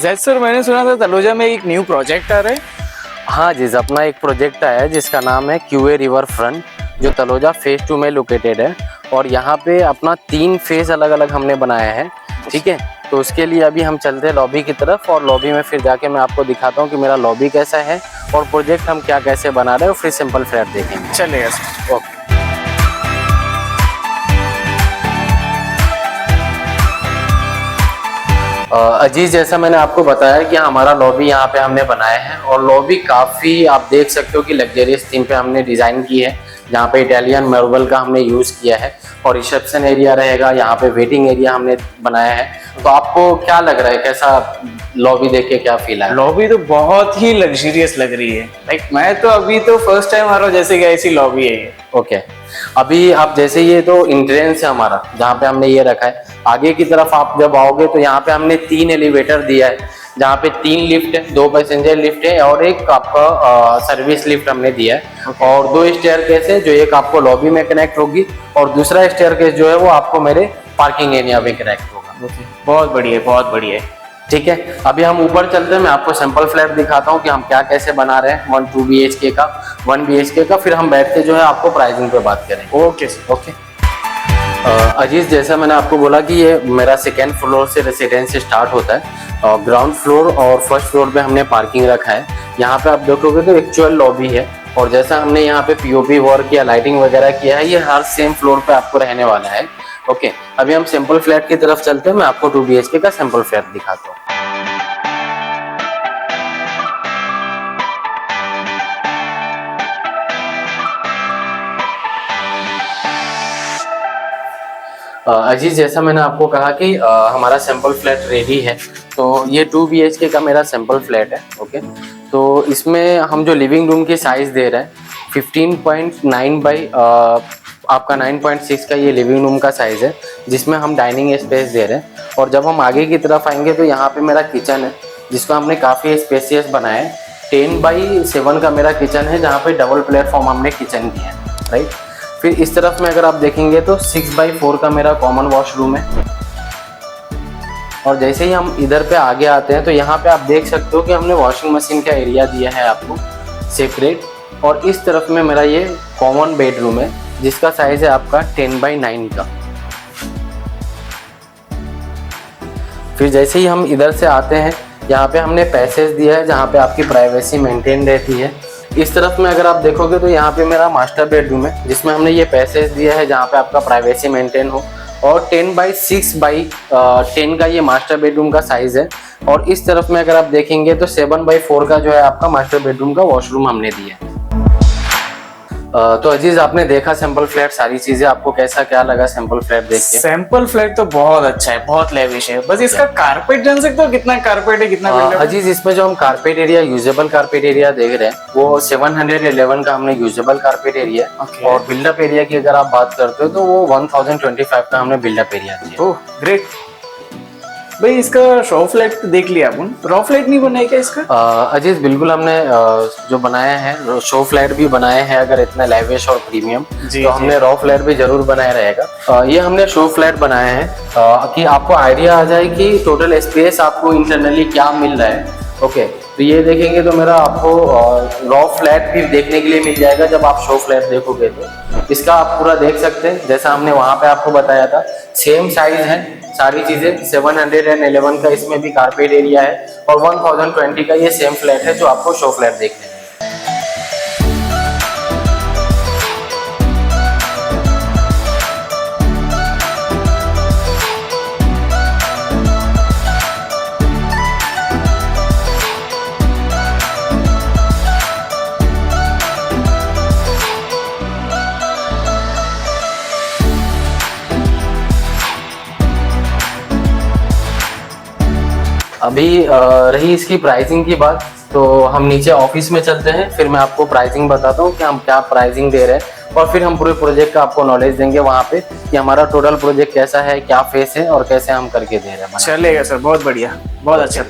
Zaid sir, मैंने सुना था तलोजा में एक न्यू प्रोजेक्ट आ रहा है। हाँ जी, अपना एक प्रोजेक्ट आया है जिसका नाम है क्यूए रिवर फ्रंट, जो तलोजा फेज 2 में लोकेटेड है। और यहाँ पे अपना 3 फेज अलग अलग हमने बनाया है। ठीक है, तो उसके लिए अभी हम चलते हैं लॉबी की तरफ, और लॉबी में फिर जाके मैं आपको दिखाता हूँ कि मेरा लॉबी कैसा है और प्रोजेक्ट हम क्या कैसे बना रहे हैं, और फिर सिंपल फ्लैट देखेंगे। चलेगा सर। ओके। अजीज, जैसा मैंने आपको बताया कि हमारा लॉबी यहाँ पे हमने बनाया है, और लॉबी काफ़ी आप देख सकते हो कि लग्जरियस थीम पे हमने डिज़ाइन की है, जहाँ पे इटालियन मार्बल का हमने यूज़ किया है। और रिसेप्शन एरिया रहेगा, यहाँ पे वेटिंग एरिया हमने बनाया है। तो आपको क्या लग रहा है, कैसा लॉबी देख के क्या फील है? लॉबी तो बहुत ही लग्जरियस लग रही है। लाइक मैं तो अभी तो फर्स्ट टाइम आ रहा हूँ जैसे कि ऐसी लॉबी है ये। ओके, अभी आप जैसे ये तो इंट्रेंस है हमारा, जहाँ पे हमने ये रखा है। आगे की तरफ आप जब आओगे तो यहाँ पे हमने 3 एलिवेटर दिया है, जहाँ पे 3 लिफ्ट है, 2 पैसेंजर लिफ्ट है और एक आपका सर्विस लिफ्ट हमने दिया है। और 2 स्टेयरकेस है, जो एक आपको लॉबी में कनेक्ट होगी और दूसरा स्टेयरकेस जो है वो आपको मेरे पार्किंग एरिया में कनेक्ट होगा। बहुत बढ़िया, बहुत बढ़िया है। ठीक है, अभी हम ऊपर चलते हैं, मैं आपको सैंपल फ्लैट दिखाता हूँ कि हम क्या कैसे बना रहे हैं। 1 BHK का, 1 BHK का, फिर हम बैठ के जो है आपको प्राइसिंग पे बात करेंगे। Okay sir. ओके। अजीज, जैसा मैंने आपको बोला कि ये मेरा 2nd फ्लोर से रेसिडेंस स्टार्ट होता है। ग्राउंड फ्लोर और फर्स्ट फ्लोर पे हमने पार्किंग रखा है। यहाँ पे आप देखोगे तो एक्चुअल लॉबी है, और जैसा हमने यहाँ पे पीओपी वर्क या लाइटिंग वगैरह किया है, ये हर सेम फ्लोर पे आपको रहने वाला है। ओके, अभी हम सिंपल फ्लैट की तरफ चलते हैं, मैं आपको 2 BHK का सिंपल फ्लैट दिखाता हूँ। अजीज, जैसा मैंने आपको कहा कि हमारा सैंपल फ्लैट रेडी है। तो ये 2 BHK का मेरा सैंपल फ्लैट है। ओके, तो इसमें हम जो लिविंग रूम की साइज दे रहे हैं 15.9 बाई आपका 9.6 का ये लिविंग रूम का साइज है, जिसमें हम डाइनिंग स्पेस दे रहे हैं। और जब हम आगे की तरफ आएंगे तो यहाँ पे मेरा किचन है, जिसको हमने काफ़ी स्पेसियस बनाया है। 10/7 का मेरा किचन है, जहाँ पे डबल प्लेटफॉर्म हमने किचन किया है। राइट, फिर इस तरफ में अगर आप देखेंगे तो 6/4 का मेरा कॉमन वॉशरूम है। और जैसे ही हम इधर पे आगे आते हैं तो यहाँ पे आप देख सकते हो कि हमने वॉशिंग मशीन का एरिया दिया है आपको सेपरेट। और इस तरफ में मेरा ये कॉमन बेडरूम है, जिसका साइज है आपका 10/9 का। फिर जैसे ही हम इधर से आते हैं, यहाँ पे हमने पैसेज दिया है, जहाँ पे आपकी प्राइवेसी मेंटेन रहती है। इस तरफ में अगर आप देखोगे तो यहाँ पे मेरा मास्टर बेडरूम है, जिसमें हमने ये पैसेज दिया है जहाँ पे आपका प्राइवेसी मेंटेन हो। और 10/6/10 का ये मास्टर बेडरूम का साइज है। और इस तरफ में अगर आप देखेंगे तो 7/4 का जो है आपका मास्टर बेडरूम का वॉशरूम हमने दिया है। तो अजीज, आपने देखा सैंपल फ्लैट, सारी चीजें, आपको कैसा क्या लगा सैंपल फ्लैट देख के? सैंपल फ्लैट तो बहुत अच्छा है, बहुत लेविश है। बस इसका कारपेट जान सकते हो कितना कारपेट है, कितना बिल्डअप है? अजीज, इसमें जो हम carpet area, usable carpet area देख रहे हैं, वो 711 का हमने यूजेबल कारपेट एरिया। और बिल्डअप एरिया की अगर आप बात करते हो तो वो 1025 का हमने बिल्डअप एरिया दिया। Oh great. भाई इसका शो फ्लैट देख लिया अपन, रॉ फ्लैट नहीं बनाया क्या इसका? अजीज, बिल्कुल हमने जो बनाया है शो फ्लैट भी बनाए हैं। अगर इतना लेविश और प्रीमियम तो हमने रॉ फ्लैट भी जरूर बनाया रहेगा। ये हमने शो फ्लैट बनाया है कि आपको आइडिया आ जाए कि टोटल स्पेस आपको इंटरनली क्या मिल रहा है। ओके, तो ये देखेंगे तो मेरा आपको रॉ फ्लैट भी देखने के लिए मिल जाएगा जब आप शो फ्लैट देखोगे। तो इसका आप पूरा देख सकते हैं, जैसा हमने वहाँ पे आपको बताया था, सेम साइज है सारी चीजें। 711 का इसमें भी कारपेट एरिया है, और 1020 का ये सेम फ्लैट है जो आपको शो फ्लैट देखने हैं। अभी रही इसकी प्राइसिंग की बात, तो हम नीचे ऑफिस में चलते हैं, फिर मैं आपको प्राइसिंग बताता हूँ कि हम क्या प्राइसिंग दे रहे हैं, और फिर हम पूरे प्रोजेक्ट का आपको नॉलेज देंगे वहाँ पे कि हमारा टोटल प्रोजेक्ट कैसा है, क्या फेस है और कैसे हम करके दे रहे हैं। चलेगा सर, बहुत बढ़िया, बहुत अच्छा।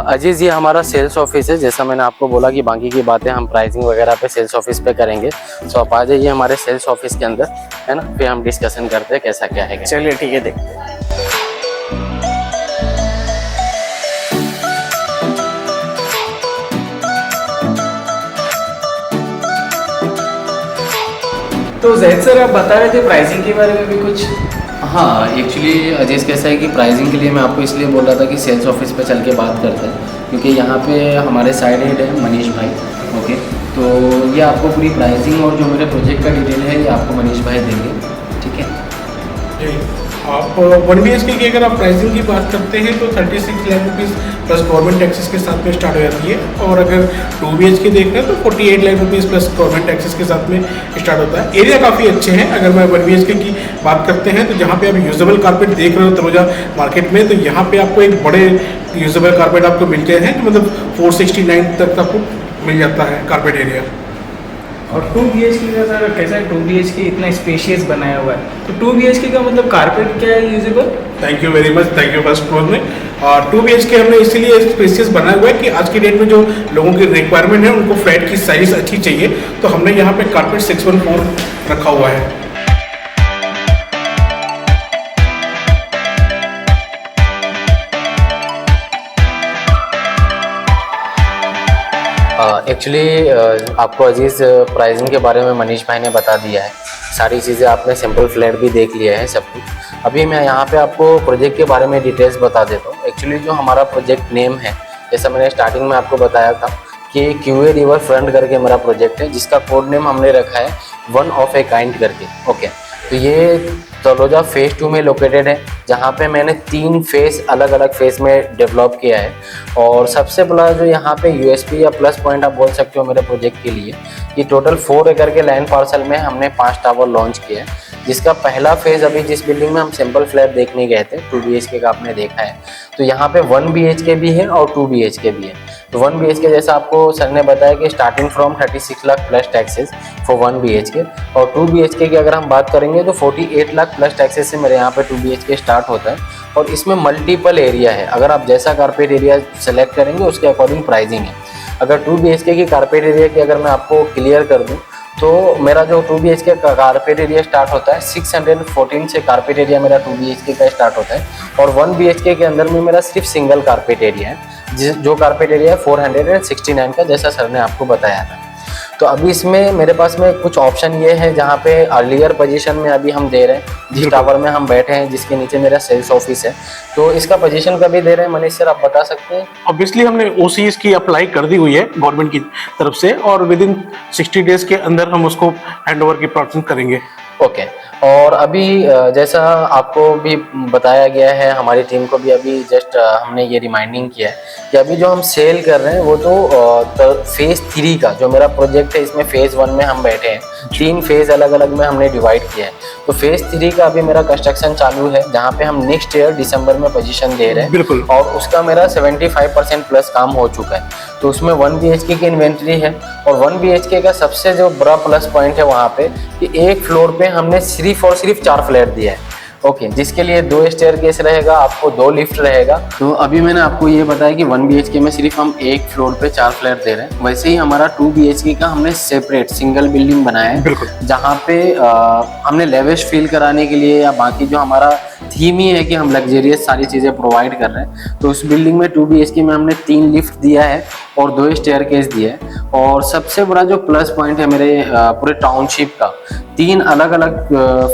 अजीज, ये हमारा सेल्स ऑफिस है। जैसा मैंने आपको बोला कि बाकी की बातें हम प्राइसिंग वगैरह पे सेल्स ऑफिस पे करेंगे। तो आप आ जाइए हमारे सेल्स ऑफिस के अंदर, है ना, फिर हम डिस्कशन करते हैं कैसा क्या है। चलिए ठीक है, देखते हैं। तो जैद सर आप बता रहे थे प्राइसिंग के बारे में भी कुछ। हाँ, एक्चुअली अजीज़ कैसा है कि प्राइसिंग के लिए मैं आपको इसलिए बोल रहा था कि सेल्स ऑफिस पे चल के बात करते हैं, क्योंकि यहाँ पे हमारे साइड हेड है मनीष भाई। ओके, तो ये आपको पूरी प्राइसिंग और जो मेरे प्रोजेक्ट का डिटेल है ये आपको मनीष भाई देंगे, ठीक है। जी, आप 1 BHK की अगर आप प्राइसिंग की बात करते हैं तो 36 lakh rupees plus government taxes के साथ में स्टार्ट हो जाती है, और अगर 2 BHK देख रहे हैं तो 48 lakh rupees plus government taxes के साथ में स्टार्ट होता है। एरिया काफ़ी अच्छे हैं। अगर मैं 1 BHK की बात करते हैं तो जहाँ पे आप यूजेबल कारपेट देख रहे हो तनुजा मार्केट में, तो यहाँ पे आपको एक बड़े यूजेबल कारपेट आपको मिलते हैं, तो मतलब 469 तक आपको मिल जाता है कारपेट एरिया। और 2 BHK का सर कैसा है? 2 BHK इतना स्पेशियस बनाया हुआ है, तो 2 BHK का मतलब कारपेट क्या है usable? Thank you very much, thank you first floor में। और 2 BHK हमने इसीलिए स्पेसियस बनाया हुआ है कि आज की डेट में जो लोगों की रिक्वायरमेंट है उनको फ्लैट की साइज अच्छी चाहिए, तो हमने यहाँ पे कारपेट 614 रखा हुआ है। एक्चुअली आपको अजीज़ प्राइसिंग के बारे में मनीष भाई ने बता दिया है, सारी चीज़ें आपने सिंपल फ्लैट भी देख लिया है सब कुछ। अभी मैं यहाँ पे आपको प्रोजेक्ट के बारे में डिटेल्स बता देता हूँ। एक्चुअली जो हमारा प्रोजेक्ट नेम है, जैसा मैंने स्टार्टिंग में आपको बताया था कि QA रिवर फ्रंट करके मेरा प्रोजेक्ट है, जिसका कोड नेम हमने रखा है वन ऑफ ए काइंड करके। ओके, तो ये तलोजा फेज़ 2 में लोकेटेड है, जहाँ पे मैंने 3 फेज़ अलग अलग फेज़ में डेवलप किया है। और सबसे बड़ा जो यहाँ पे USP या प्लस पॉइंट आप बोल सकते हो मेरे प्रोजेक्ट के लिए, कि टोटल 4 एकड़ के लैंड पार्सल में हमने 5 टावर लॉन्च किया है, जिसका पहला फेज़ अभी जिस बिल्डिंग में हम सिंपल फ्लैट देखने गए थे 2 BHK का आपने देखा है, तो यहाँ पे 1 BHK भी है और 2 BHK भी है। तो 1 BHK जैसा आपको सर ने बताया कि starting from 36 lakh plus taxes for 1 BHK, और 2 BHK की अगर हम बात करेंगे तो 48 लाख प्लस टैक्सेस से मेरे यहाँ पे 2 BHK स्टार्ट होता है। और इसमें मल्टीपल एरिया है, अगर आप जैसा कारपेट एरिया सेलेक्ट करेंगे उसके अकॉर्डिंग प्राइसिंग है। अगर 2 BHK की कारपेट एरिया की अगर मैं आपको क्लियर कर दूँ तो मेरा जो 2 BHK का कारपेट एरिया स्टार्ट होता है 614 से कारपेट एरिया मेरा 2 BHK का स्टार्ट होता है, और 1 BHK के अंदर में मेरा सिर्फ सिंगल कारपेट एरिया है, जो कारपेट एरिया है 469 का, जैसा सर ने आपको बताया था। तो अभी इसमें मेरे पास में कुछ ऑप्शन ये है, जहाँ पे अर्लियर पोजीशन में अभी हम दे रहे हैं, जिस टावर में हम बैठे हैं जिसके नीचे मेरा सेल्स ऑफिस है, तो इसका पोजीशन कभी दे रहे हैं मनीष सर, आप बता सकते हैं? ऑब्वियसली हमने OCs की अप्लाई कर दी हुई है गवर्नमेंट की तरफ से, और विद इन 60 डेज के अंदर हम उसको हैंडओवर की प्रोसेस करेंगे। ओके, और अभी जैसा आपको भी बताया गया है, हमारी टीम को भी अभी जस्ट हमने ये रिमाइंडिंग किया है कि अभी जो हम सेल कर रहे हैं वो तो फेज़ 3 का जो मेरा प्रोजेक्ट है, इसमें फेज़ 1 में हम बैठे हैं, 3 फेज़ अलग अलग में हमने डिवाइड किया है। तो फेज़ 3 का अभी मेरा कंस्ट्रक्शन चालू है, जहाँ पे हम नेक्स्ट ईयर दिसंबर में पोजीशन दे रहे हैं। बिल्कुल। और उसका मेरा 75% प्लस काम हो चुका है। तो उसमें 1 BHK की इन्वेंट्री है, और 1 BHK का सबसे जो बड़ा प्लस पॉइंट है वहाँ पे कि एक फ्लोर पे हमने सिर्फ और सिर्फ 4 फ्लैट दिया है। ओके, जिसके लिए 2 स्टेयरकेस रहेगा, आपको 2 लिफ्ट रहेगा। तो अभी मैंने आपको ये बताया कि 1 BHK में सिर्फ हम एक फ्लोर पे 4 फ्लैट दे रहे हैं। वैसे ही हमारा 2 BHK का हमने सेपरेट सिंगल बिल्डिंग बनाया है, जहाँ पे हमने लेविश फील कराने के लिए, या बाकी जो हमारा थीम ही है कि हम लग्जरियस सारी चीज़ें प्रोवाइड कर रहे हैं, तो उस बिल्डिंग में 2 BHK में हमने 3 लिफ्ट दिया है और 2 स्टेयरकेस दिया है। और सबसे बड़ा जो प्लस पॉइंट है मेरे पूरे टाउनशिप का, 3 अलग अलग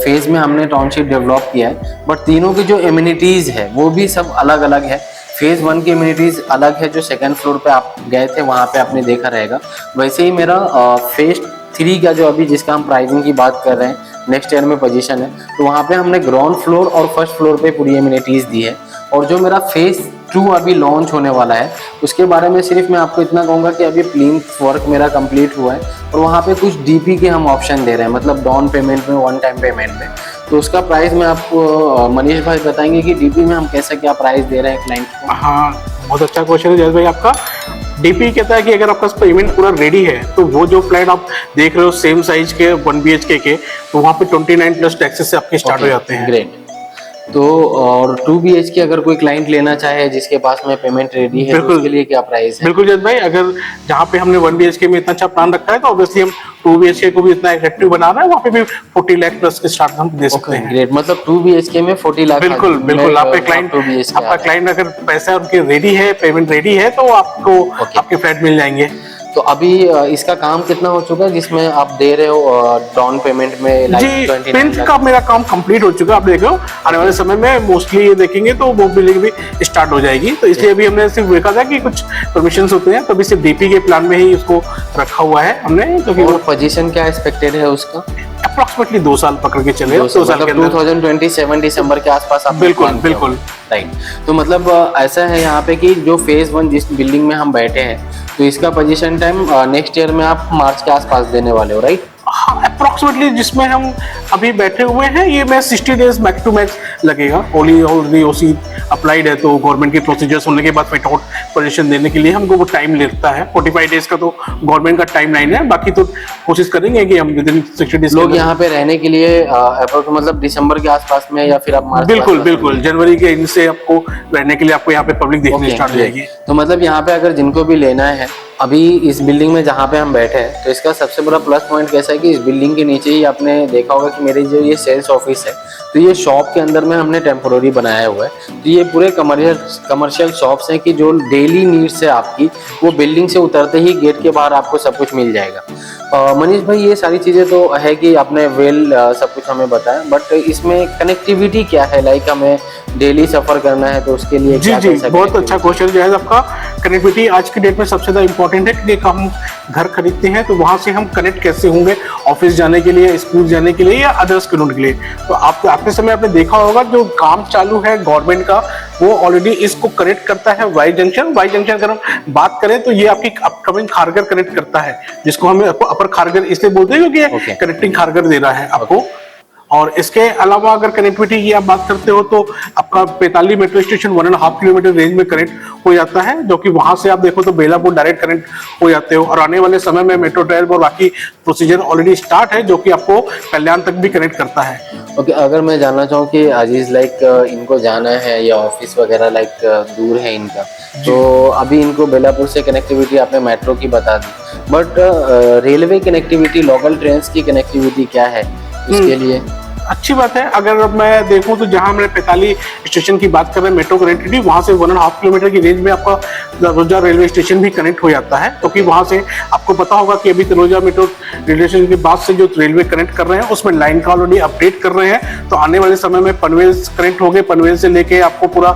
फेज में हमने टाउनशिप डेवलप किया है, बट तीनों की जो एमिनिटीज़ है वो भी सब अलग अलग है। फेज़ 1 की एमिनिटीज़ अलग है, जो सेकंड फ्लोर पे आप गए थे वहाँ पे आपने देखा रहेगा। वैसे ही मेरा फेज़ 3 का जो अभी जिसका हम प्राइसिंग की बात कर रहे हैं, नेक्स्ट ईयर में पोजीशन है, तो वहाँ पे हमने ग्राउंड फ्लोर और फर्स्ट फ्लोर पे पूरी एमिनिटीज़ दी है। और जो मेरा फेज़ 2 अभी लॉन्च होने वाला है, उसके बारे में सिर्फ मैं आपको इतना कहूँगा कि अभी प्लिंथ वर्क मेरा कंप्लीट हुआ है, और वहाँ पे कुछ DP के हम ऑप्शन दे रहे हैं, मतलब डाउन पेमेंट में, 1 टाइम पेमेंट में। तो उसका प्राइस मैं आपको मनीष भाई बताएंगे कि DP में हम कैसा क्या प्राइस दे रहे हैं क्लाइंट को। हाँ, बहुत अच्छा क्वेश्चन है जयेश भाई आपका। DP कहता है कि अगर आपका पेमेंट पूरा रेडी है तो वो जो फ्लैट आप देख रहे हो सेम साइज के 1 BHK के, तो वहाँ पे 29 प्लस टैक्सेस से आपके स्टार्ट हो जाते हैं। ग्रेट। तो और 2 BHK अगर कोई क्लाइंट लेना चाहे जिसके पास में पेमेंट रेडी है, तो उसके लिए क्या प्राइस है? बिल्कुल जयेश भाई, अगर जहाँ पे हमने 1 BHK में इतना अच्छा प्लान रखा है, तो ऑब्वियसली हम 2 BHK को भी इतना एट्रैक्टिव बना रहा है, वहाँ पे भी 40 लाख प्लस के स्टार्ट हम दे सकते हैं। ग्रेट, मतलब 2 BHK में 40 लाख। बिल्कुल बिल्कुल, आपका क्लाइंट अगर पैसा उनके रेडी है, पेमेंट रेडी है, तो आपको आपके फ्लैट मिल जाएंगे। तो अभी इसका काम कितना हो चुका है जिसमें आप दे रहे हो डाउन पेमेंट में जी, पेंट का मेरा काम कंप्लीट हो चुका है। आप देखो आने वाले समय में मोस्टली ये देखेंगे तो वो बिल्डिंग भी स्टार्ट हो जाएगी। तो इसलिए अभी हमने सिर्फ देखा था कि कुछ परमिशंस होते हैं, तो अभी सिर्फ डीपी के प्लान में ही उसको रखा हुआ है हमने। क्योंकि और पोजीशन क्या एक्सपेक्टेड है उसका? अप्रोक्सीमेटली 2 साल पकड़ के चले, 2 साल के अंदर 2027 दिसंबर के आसपास आप बिल्कुल बिल्कुल राइट। तो मतलब ऐसा है यहाँ पे कि जो फेज 1 जिस बिल्डिंग में हम बैठे हैं, तो इसका पोजीशन टाइम नेक्स्ट ईयर में आप मार्च के आसपास देने वाले हो, राइट? हाँ, अप्रोक्सीमेटली जिसमें हम अभी बैठे हुए हैं ये में 60 डेज मैक्स टू मैक्स लगेगा। ऑलरेडी ओसी अप्लाइड है, तो गवर्नमेंट के प्रोसीजर्स होने के बाद फिट आउट पोजीशन देने के लिए हमको वो टाइम लगता है। 45 डेज का तो गवर्नमेंट का टाइम लाइन है, बाकी तो कोशिश करेंगे कि हम विदिन 60 डेज लोग यहाँ पे रहने के लिए मतलब दिसंबर के आसपास में या फिर आप मार्च? बिल्कुल बिल्कुल, जनवरी के एंड से आपको रहने के लिए आपको यहाँ पे पब्लिक देखने स्टार्ट हो जाएगी। तो मतलब यहाँ पे अगर जिनको भी लेना है अभी इस बिल्डिंग में जहाँ पे हम बैठे हैं, तो इसका सबसे बड़ा प्लस पॉइंट कैसा है कि इस बिल्डिंग के नीचे ही आपने देखा होगा कि मेरी जो ये सेल्स ऑफिस है, तो ये शॉप के अंदर में हमने टेम्पोररी बनाया हुआ है। तो ये पूरे कमर्शियल शॉप्स हैं कि जो डेली नीड्स है आपकी, वो बिल्डिंग से उतरते ही गेट के बाहर आपको सब कुछ मिल जाएगा। मनीष भाई, ये सारी चीज़ें तो है कि आपने सब कुछ हमें बताया, बट इसमें कनेक्टिविटी क्या है? लाइक हमें डेली सफ़र करना है तो उसके लिए जी जी, बहुत अच्छा क्वेश्चन जो है आपका। कनेक्टिविटी आज की डेट में सबसे ज़्यादा इंपॉर्टेंट है कि हम घर खरीदते हैं तो वहाँ से हम कनेक्ट कैसे होंगे ऑफिस जाने के लिए, स्कूल जाने के लिए या अदर्स के लिए। तो आपके समय आपने देखा होगा जो काम चालू है गवर्नमेंट का, वो ऑलरेडी इसको कनेक्ट करता है वाई जंक्शन। वाई जंक्शन अगर हम बात करें तो ये आपकी अपकमिंग खारगर कनेक्ट करता है, जिसको हम अपर खारगर इसलिए बोलते हैं क्योंकि कनेक्टिंग खारगर दे रहा है आपको। और इसके अलावा अगर कनेक्टिविटी की आप बात करते हो तो आपका 45 मेट्रो स्टेशन 1.5 किलोमीटर रेंज में कनेक्ट हो जाता है, जो कि वहां से आप देखो तो बेलापुर डायरेक्ट कनेक्ट हो जाते हो। और आने वाले समय में मेट्रो ट्रेन और बाकी प्रोसीजर ऑलरेडी स्टार्ट है, जो कि आपको कल्याण तक भी कनेक्ट करता है। ओके, अगर मैं जानना चाहूँ कि अजीज लाइक इनको जाना है या ऑफिस वगैरह लाइक दूर है इनका, तो अभी इनको बेलापुर से कनेक्टिविटी आपने मेट्रो की बता दी, but railway connectivity, local train की कनेक्टिविटी क्या है इसके लिए? अच्छी बात है। अगर मैं देखूं तो जहां हमने 45 स्टेशन की बात कर रहे हैं मेट्रो कनेक्टिविटी, वहां से 1.5 किलोमीटर की रेंज में आपका तलोजा रेलवे स्टेशन भी कनेक्ट हो जाता है। क्योंकि वहां से आपको पता होगा कि अभी तलोजा मेट्रो रेलवे स्टेशन के बाद से जो रेलवे कनेक्ट कर रहे हैं उसमें लाइन का ऑलरेडी अपडेट कर रहे हैं। तो आने वाले समय में पनवेल कनेक्ट हो गए, पनवेल से लेके आपको पूरा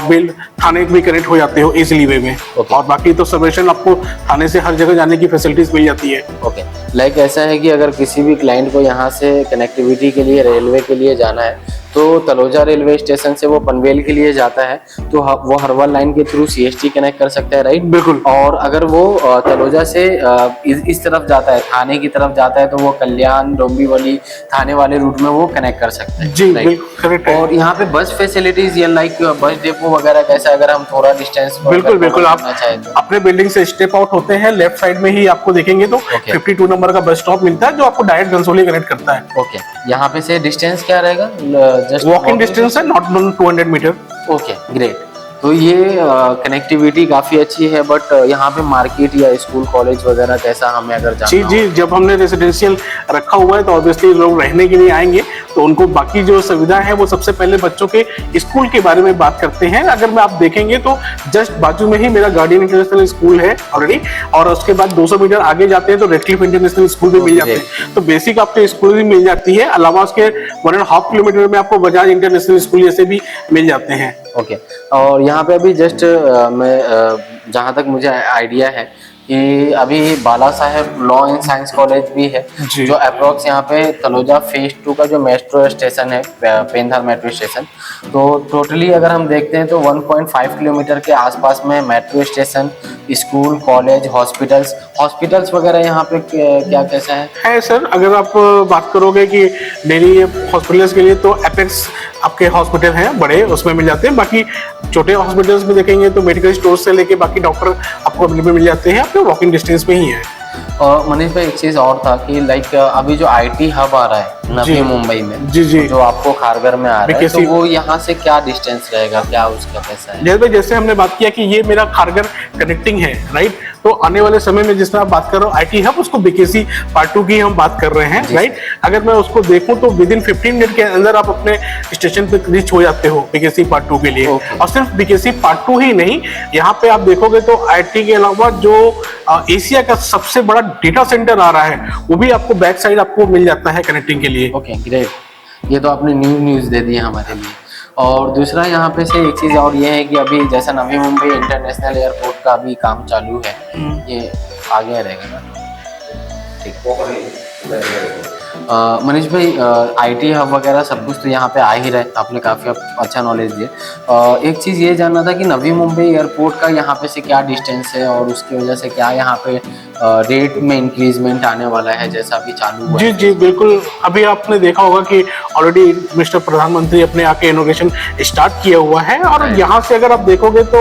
बेल थाने भी कनेक्ट हो जाते हो इजिली वे में। और बाकी तो सबवेशन आपको थाने से हर जगह जाने की फैसिलिटीज मिल जाती है। ओके, लाइक ऐसा है कि अगर किसी भी क्लाइंट को यहाँ से कनेक्टिविटी के लिए रेलवे के लिए जाना है तो तलोजा रेलवे स्टेशन से वो पनवेल के लिए जाता है तो वो हरवल लाइन के थ्रू सीएसटी कनेक्ट कर सकता है, राइट? बिल्कुल। और अगर वो तलोजा से इस तरफ जाता है, थाने की तरफ जाता है, तो वो कल्याण, डोंबिवली, थाने वाले रूट में वो कनेक्ट कर सकते हैं। जी बिल्कुल। और यहाँ पे बस फैसिलिटीज या लाइक बस डेपो वगैरह कैसा, अगर हम थोड़ा डिस्टेंस बिल्कुल आप अपने बिल्डिंग से स्टेप आउट होते हैं, लेफ्ट साइड में ही आपको देखेंगे तो 52 नंबर का बस स्टॉप मिलता है, जो आपको डायरेक्ट घनसोली कनेक्ट करता है। ओके, यहाँ पे से डिस्टेंस क्या रहेगा? जस्ट वॉकिंग डिस्टेंस है, नॉट 200 मीटर। Okay, great. तो ये कनेक्टिविटी काफ़ी अच्छी है, बट यहाँ पे मार्केट या स्कूल कॉलेज वगैरह कैसा हमें अगर जानना जी जी, जब हमने रेसिडेंशियल रखा हुआ है तो ऑब्वियसली लोग रहने के लिए आएंगे, तो उनको बाकी जो सुविधा है वो सबसे पहले बच्चों के स्कूल के बारे में बात करते हैं। अगर मैं आप देखेंगे तो जस्ट बाजू में ही मेरा गार्डियन इंटरनेशनल स्कूल है ऑलरेडी, और उसके बाद 200 मीटर आगे जाते हैं तो रेडक्लिफ इंटरनेशनल स्कूल भी मिल जाते हैं। तो बेसिक आपको स्कूल भी मिल जाती है, अलावा उसके 1.5 किलोमीटर में आपको बजाज इंटरनेशनल स्कूल जैसे भी मिल जाते हैं। ओके, और यहाँ पे अभी जस्ट मैं जहाँ तक मुझे आइडिया है कि अभी बाला साहेब लॉ एंड साइंस कॉलेज भी है, जो अप्रोक्स यहाँ पे तलोजा फेज 2 का जो मेट्रो स्टेशन है, पेंधार मेट्रो स्टेशन, तो टोटली अगर हम देखते हैं तो 1.5 किलोमीटर के आसपास में metro station, school, college, hospitals वगैरह यहाँ पे क्या कैसा है सर? अगर आप बात करोगे कि डेली हॉस्पिटल्स के लिए तो एपेक्स आपके हॉस्पिटल हैं बड़े, उसमें मिल जाते हैं। बाकी छोटे हॉस्पिटल्स में देखेंगे तो मेडिकल स्टोर से लेके बाकी डॉक्टर आपको अवेलेबल मिल जाते हैं, आपके वॉकिंग डिस्टेंस में ही है। और मनीष भाई, एक चीज और था कि लाइक अभी जो आईटी हब आ रहा है नवी मुंबई में, जी, जो आपको खारगर में आ रहा है, तो वो यहाँ से क्या डिस्टेंस रहेगा, क्या उसका कैसा है? जैसे हमने बात किया कि ये मेरा खारगर कनेक्टिंग है, राइट? तो आने वाले समय में जिसमें आप बात कर रहे हो IT हब, उसको BKC पार्ट 2 की हम बात कर रहे हैं, राइट। अगर मैं उसको देखूं तो विद इन 15 मिनट के अंदर आप अपने स्टेशन पे रीच हो जाते हो BKC पार्ट 2 के लिए। और सिर्फ BKC पार्ट 2 ही नहीं, यहाँ पे आप देखोगे तो IT के अलावा जो एशिया का सबसे बड़ा डेटा सेंटर आ रहा है वो भी आपको बैक साइड आपको मिल जाता है कनेक्टिंग के लिए। ओके ग्रेट, ये तो आपने न्यूज़ दे दी हमारे लिए। और दूसरा यहाँ पे से एक चीज़ और ये है कि अभी जैसा नवी मुंबई इंटरनेशनल एयरपोर्ट का अभी काम चालू है, ये आगे रहेगा ना, ठीक। मनीष भाई, IT हब वगैरह सब कुछ तो यहाँ पे आ ही रहा है, आपने काफ़ी अच्छा नॉलेज दिया। एक चीज़ ये जानना था कि नवी मुंबई एयरपोर्ट का यहाँ पे से क्या डिस्टेंस है और उसकी वजह से क्या यहाँ पे रेट में इंक्रीजमेंट आने वाला है जैसा अभी चालू हुआ जी है? जी बिल्कुल, अभी आपने देखा होगा कि ऑलरेडी मिस्टर प्रधानमंत्री अपने आके इनोग्रेशन स्टार्ट किया हुआ है और यहाँ से अगर आप देखोगे तो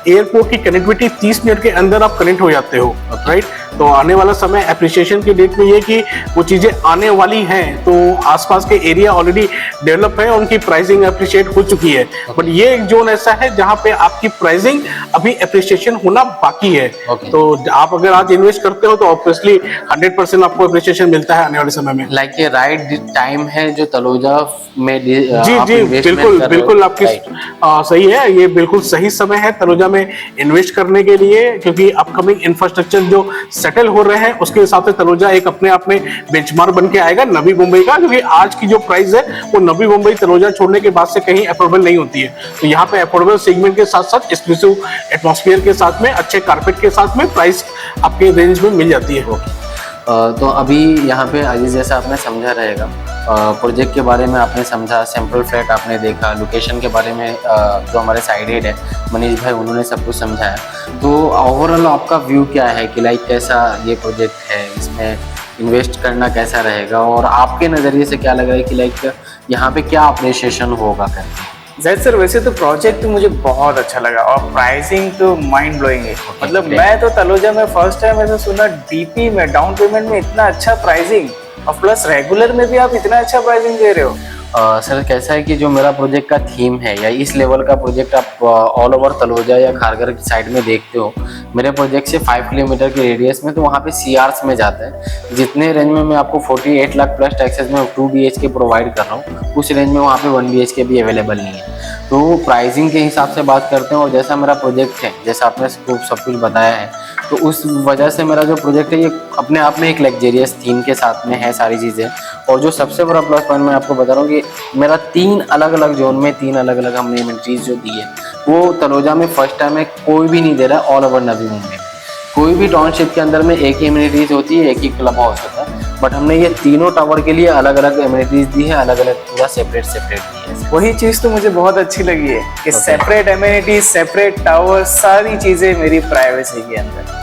एयरपोर्ट की कनेक्टिविटी 30 मिनट के अंदर आप कनेक्ट हो जाते हो, राइट। तो आने वाला समय एप्रिसिएशन की डेट में ये कि वो चीज़ें आने वाली हैं, तो आसपास के एरिया ऑलरेडी डेवलप है, उनकी प्राइसिंग एप्रिशिएट हो चुकी है। बट ये एक जोन ऐसा है जहाँ पे आपकी प्राइसिंग अभी एप्रिसिएशन होना बाकी है। तो आप अगर आज इन्वेस्ट करते हो तो ऑब्वियसली 100% आपको एप्रिसिएशन मिलता है आने वाले समय में। लाइक ये राइट टाइम है जो तलोजा में जी जी बिल्कुल बिल्कुल, आपकी सही है, ये बिल्कुल सही समय है तलोजा में इन्वेस्ट करने के लिए, क्योंकि अपकमिंग इंफ्रास्ट्रक्चर जो सेटल हो रहे हैं उसके हिसाब से तलोजा एक अपने आप में बेंचमार्क बन के आएगा नवी मुंबई का, क्योंकि आज की जो प्राइस है वो नवी मुंबई तलोजा छोड़ने के बाद से कहीं अफोर्डेबल नहीं होती है। तो यहाँ पे अफोर्डेबल सेगमेंट के साथ साथ एक्सक्लूसिव एटमॉस्फेयर के साथ में, अच्छे कारपेट के साथ में प्राइस आपके रेंज में मिल जाती है। तो अभी यहाँ पे अजीज जैसा आपने समझा रहेगा, प्रोजेक्ट के बारे में आपने समझा, सैंपल फ्लैट आपने देखा, लोकेशन के बारे में जो हमारे साइड हेड है मनीष भाई उन्होंने सब कुछ समझाया। तो ओवरऑल आपका व्यू क्या है कि लाइक कैसा ये प्रोजेक्ट है, इसमें इन्वेस्ट करना कैसा रहेगा और आपके नज़रिए से क्या लग रहा है कि लाइक यहाँ पे क्या अप्रिशिएशन होगा करके? जैद सर, वैसे तो प्रोजेक्ट मुझे बहुत अच्छा लगा और प्राइसिंग तो माइंड ब्लोइंग है। मतलब मैं तो तलोजा में फर्स्ट टाइम ऐसा सुना, DP में डाउन पेमेंट में इतना अच्छा प्राइसिंग और प्लस रेगुलर में भी आप इतना अच्छा प्राइसिंग दे रहे हो। सर कैसा है कि जो मेरा प्रोजेक्ट का थीम है या इस लेवल का प्रोजेक्ट आप ऑल ओवर तलोजा या खारघर की साइड में देखते हो, मेरे प्रोजेक्ट से 5 किलोमीटर के रेडियस में, तो वहाँ पे CRs में जाता है। जितने रेंज में मैं आपको 48 लाख प्लस टैक्सेस में 2 BHK प्रोवाइड कर रहा हूँ, उस रेंज में वहाँ पे 1 BHK भी अवेलेबल नहीं है। तो प्राइसिंग के हिसाब से बात करते हैं और जैसा मेरा प्रोजेक्ट है, जैसा आपने सब कुछ बताया है, तो उस वजह से मेरा जो प्रोजेक्ट है ये अपने आप में एक लग्जरियस थीम के साथ में है सारी चीज़ें। और जो सबसे बड़ा प्लस पॉइंट मैं आपको बता रहा हूँ कि मेरा 3 अलग अलग जोन में 3 अलग अलग हमने इमेंट्रीज जो दी है वो तलोजा में फर्स्ट टाइम में कोई भी नहीं दे रहा है। ऑल ओवर नवी मुंबई में कोई भी टाउनशिप के अंदर में एक ही इम्यूनिटीज होती है, एक ही क्लब हाउस होता है, बट हमने ये तीनों टावर के लिए अलग अलग इम्यूनिटीज दी है, अलग अलग पूरा सेपरेट दी है। वही चीज़ तो मुझे बहुत अच्छी लगी है कि सेपरेट इम्यूनिटीज, सेपरेट टावर, सारी चीज़ें मेरी प्राइवेसी के अंदर।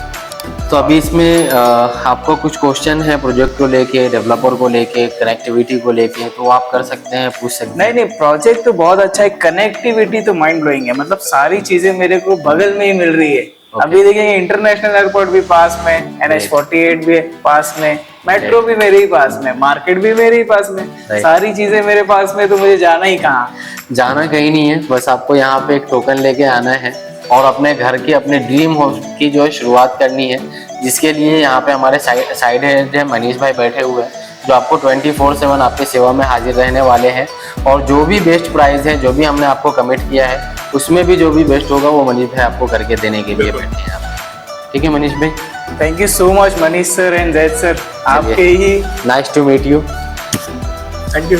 तो अभी इसमें आपको कुछ क्वेश्चन है प्रोजेक्ट को लेके, डेवलपर को लेके, कनेक्टिविटी को लेके, तो आप कर सकते हैं, पूछ सकते हैं। नहीं, प्रोजेक्ट तो बहुत अच्छा है, कनेक्टिविटी तो माइंड ब्लोइंग है। मतलब सारी चीजें मेरे को बगल में ही मिल रही है। अभी देखेंगे इंटरनेशनल एयरपोर्ट भी पास में, NH48 भी पास में, मेट्रो भी मेरे ही पास में, मार्केट भी मेरे ही पास में, सारी चीजें मेरे पास में, तो मुझे जाना ही कहाँ? जाना कहीं नहीं है, बस आपको यहाँ पे एक टोकन लेके आना है और अपने घर की, अपने ड्रीम हाउस की जो है शुरुआत करनी है, जिसके लिए यहाँ पे हमारे साइड हेड है मनीष भाई बैठे हुए हैं, जो आपको 24/7 आपकी सेवा में हाजिर रहने वाले हैं। और जो भी बेस्ट प्राइस है, जो भी हमने आपको कमिट किया है, उसमें भी जो भी बेस्ट होगा वो मनीष भाई आपको करके देने के लिए बैठे हैं आप। ठीक है मनीष भाई, thank you so much Manish sir and Zaid sir, आपके ही। Nice to meet you. Thank you.